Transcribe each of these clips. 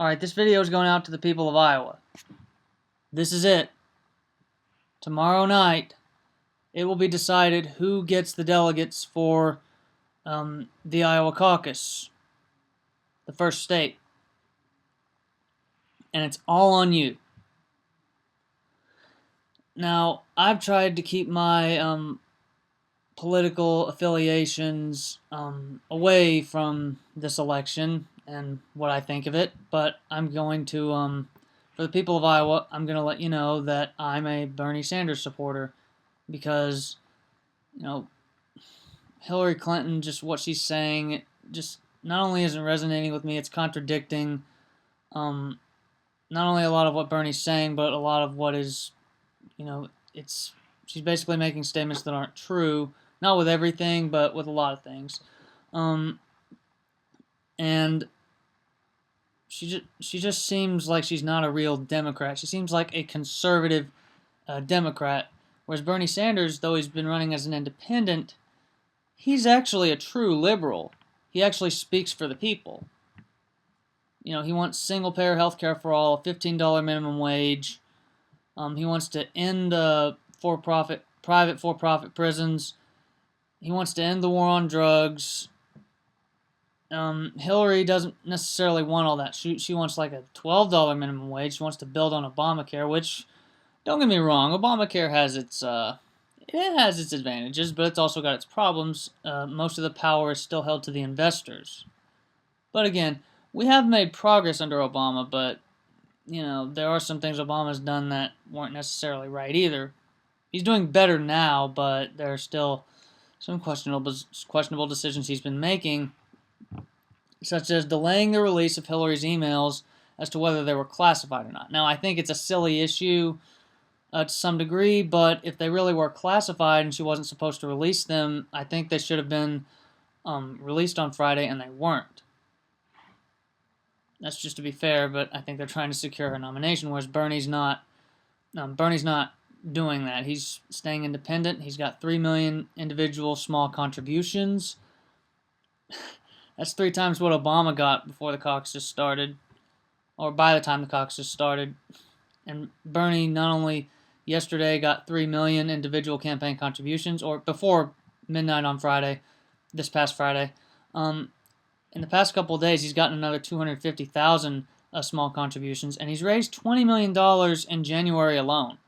Alright, this video is going out to the people of Iowa. This is it. Tomorrow night, it will be decided who gets the delegates for the Iowa caucus, the first state. And it's all on you. Now, I've tried to keep my political affiliations away from this election and what I think of it, but I'm going to, for the people of Iowa, I'm going to let you know that I'm a Bernie Sanders supporter because, Hillary Clinton, just what she's saying, just not only isn't resonating with me, it's contradicting not only a lot of what Bernie's saying, but a lot of what is, she's basically making statements that aren't true. Not with everything, but with a lot of things. And she just seems like she's not a real Democrat. She seems like a conservative Democrat. Whereas Bernie Sanders, though he's been running as an independent, he's actually a true liberal. He actually speaks for the people. He wants single-payer health care for all, a $15 minimum wage. He wants to end private for-profit prisons. He wants to end the war on drugs. Hillary doesn't necessarily want all that. She wants like a $12 minimum wage. She wants to build on Obamacare, which, don't get me wrong, Obamacare has its advantages, but it's also got its problems. Most of the power is still held to the investors. But again, we have made progress under Obama, but there are some things Obama's done that weren't necessarily right either. He's doing better now, but there are still some questionable decisions he's been making, such as delaying the release of Hillary's emails as to whether they were classified or not. Now, I think it's a silly issue to some degree, but if they really were classified and she wasn't supposed to release them, I think they should have been released on Friday, and they weren't. That's just to be fair, but I think they're trying to secure her nomination, whereas Bernie's not doing that. He's staying independent. He's got 3 million individual small contributions. That's 3 times what Obama got before the caucus started, or by the time the caucus started. And Bernie not only yesterday got 3 million individual campaign contributions, or before midnight on Friday, this past Friday. In the past couple of days, he's gotten another 250,000 small contributions, and he's raised $20 million in January alone.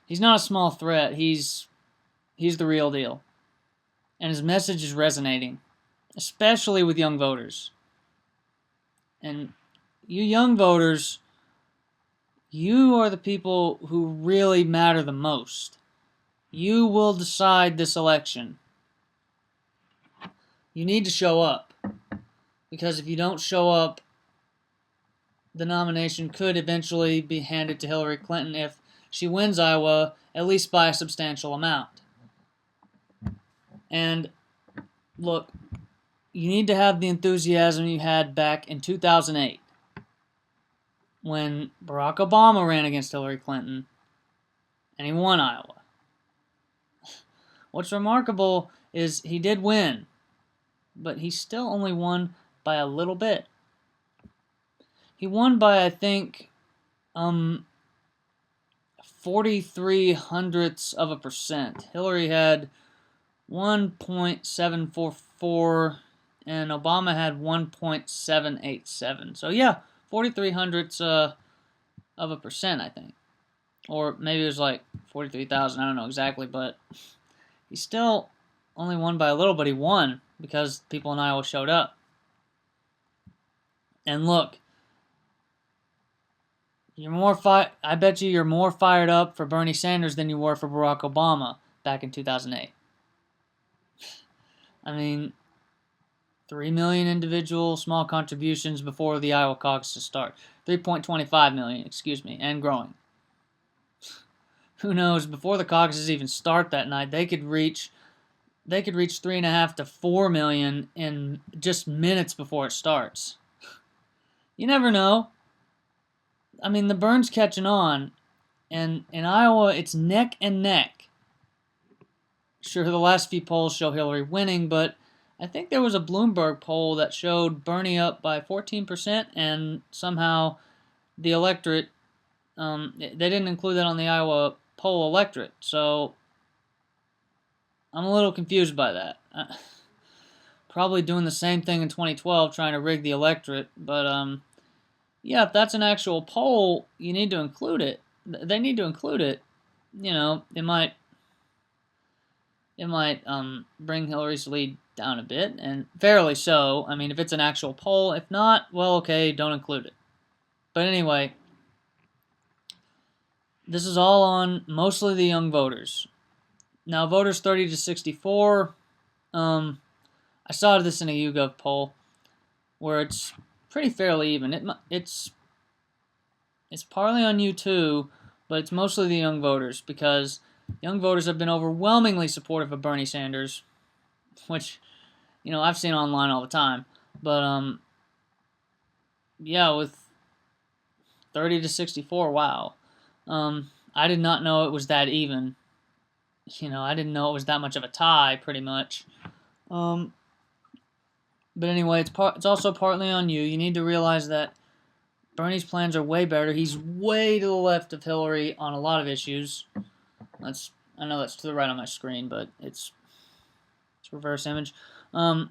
He's not a small threat. He's the real deal. And his message is resonating, especially with young voters. And you young voters, you are the people who really matter the most. You will decide this election. You need to show up, because if you don't show up, the nomination could eventually be handed to Hillary Clinton if she wins Iowa, at least by a substantial amount. And look, you need to have the enthusiasm you had back in 2008 when Barack Obama ran against Hillary Clinton and he won Iowa. What's remarkable is he did win, but he still only won by a little bit. He won by, I think, 43 hundredths of a percent. Hillary had 1.744 and Obama had 1.787. So yeah, 43 hundredths of a percent, I think. Or maybe it was like 43,000, I don't know exactly, but he still only won by a little, but he won because people in Iowa showed up. And look, I bet you're more fired up for Bernie Sanders than you were for Barack Obama back in 2008. I mean, 3 million individual small contributions before the Iowa caucuses start. 3.25 million, excuse me, and growing. Who knows, before the caucuses even start that night, they could reach 3.5 to 4 million in just minutes before it starts. You never know. I mean, the Bern's catching on, and in Iowa, it's neck and neck. Sure, the last few polls show Hillary winning, but I think there was a Bloomberg poll that showed Bernie up by 14%, and somehow the electorate, they didn't include that on the Iowa poll electorate, so I'm a little confused by that. Probably doing the same thing in 2012, trying to rig the electorate, but yeah, if that's an actual poll, you need to include it. They need to include it. You know, it might bring Hillary's lead down a bit, and fairly so. I mean, if it's an actual poll. If not, well, okay, don't include it. But anyway, this is all on mostly the young voters. Now, voters 30 to 64, I saw this in a YouGov poll where it's pretty fairly even. It's partly on you too, but it's mostly the young voters, because young voters have been overwhelmingly supportive of Bernie Sanders, which, you know, I've seen online all the time. But yeah, with 30 to 64, wow. I did not know it was that even. You know, I didn't know it was that much of a tie, pretty much. But anyway, it's also partly on you. You need to realize that Bernie's plans are way better. He's way to the left of Hillary on a lot of issues. I know that's to the right on my screen, but it's reverse image. I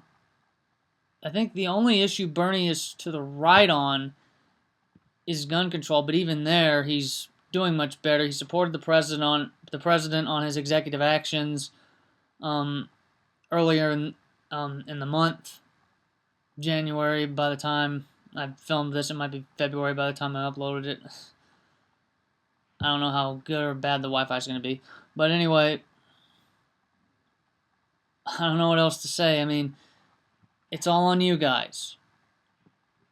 think the only issue Bernie is to the right on is gun control, but even there, he's doing much better. He supported the president on his executive actions earlier in the month, January. By the time I filmed this, it might be February by the time I uploaded it. I don't know how good or bad the Wi-Fi is going to be. But anyway, I don't know what else to say. I mean, it's all on you guys.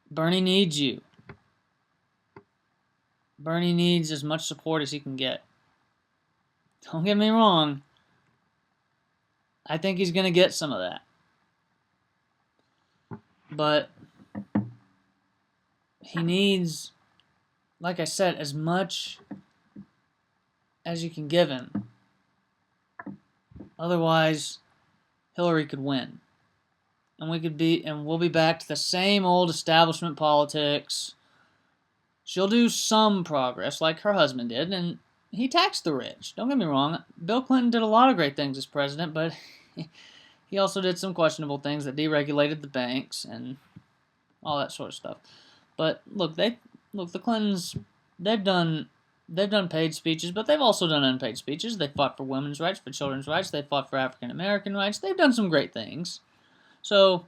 Bernie needs you. Bernie needs as much support as he can get. Don't get me wrong. I think he's going to get some of that. But he needs, like I said, as much as you can give him. Otherwise, Hillary could win. And we'll be back to the same old establishment politics. She'll do some progress, like her husband did, and he taxed the rich. Don't get me wrong. Bill Clinton did a lot of great things as president, but he also did some questionable things that deregulated the banks and all that sort of stuff. But look, the Clintons, they've done paid speeches, but they've also done unpaid speeches. They fought for women's rights, for children's rights. They fought for African American rights. They've done some great things. So,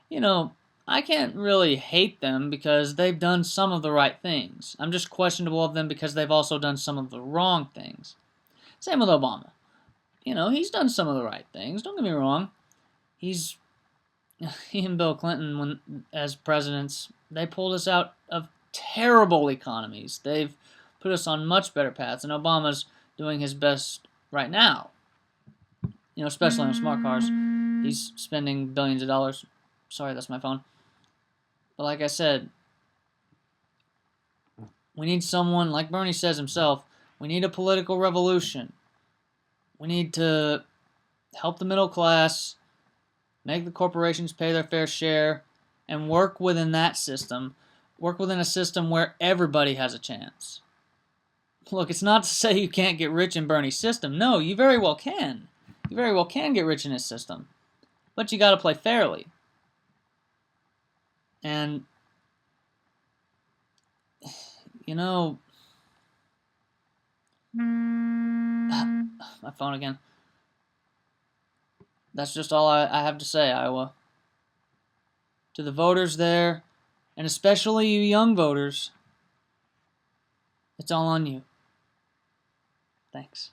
you know, I can't really hate them because they've done some of the right things. I'm just questionable of them because they've also done some of the wrong things. Same with Obama. You know, he's done some of the right things. Don't get me wrong. He and Bill Clinton, as presidents, they pulled us out of terrible economies. They've put us on much better paths, and Obama's doing his best right now. You know, especially on smart cars. He's spending billions of dollars. Sorry, that's my phone. But like I said, we need someone, like Bernie says himself, we need a political revolution. We need to help the middle class, make the corporations pay their fair share, and work within that system. Work within a system where everybody has a chance. Look, it's not to say you can't get rich in Bernie's system. No, you very well can. You very well can get rich in his system. But you got to play fairly. And, you know, my phone again. That's just all I have to say, Iowa. To the voters there, and especially you young voters, it's all on you. Thanks.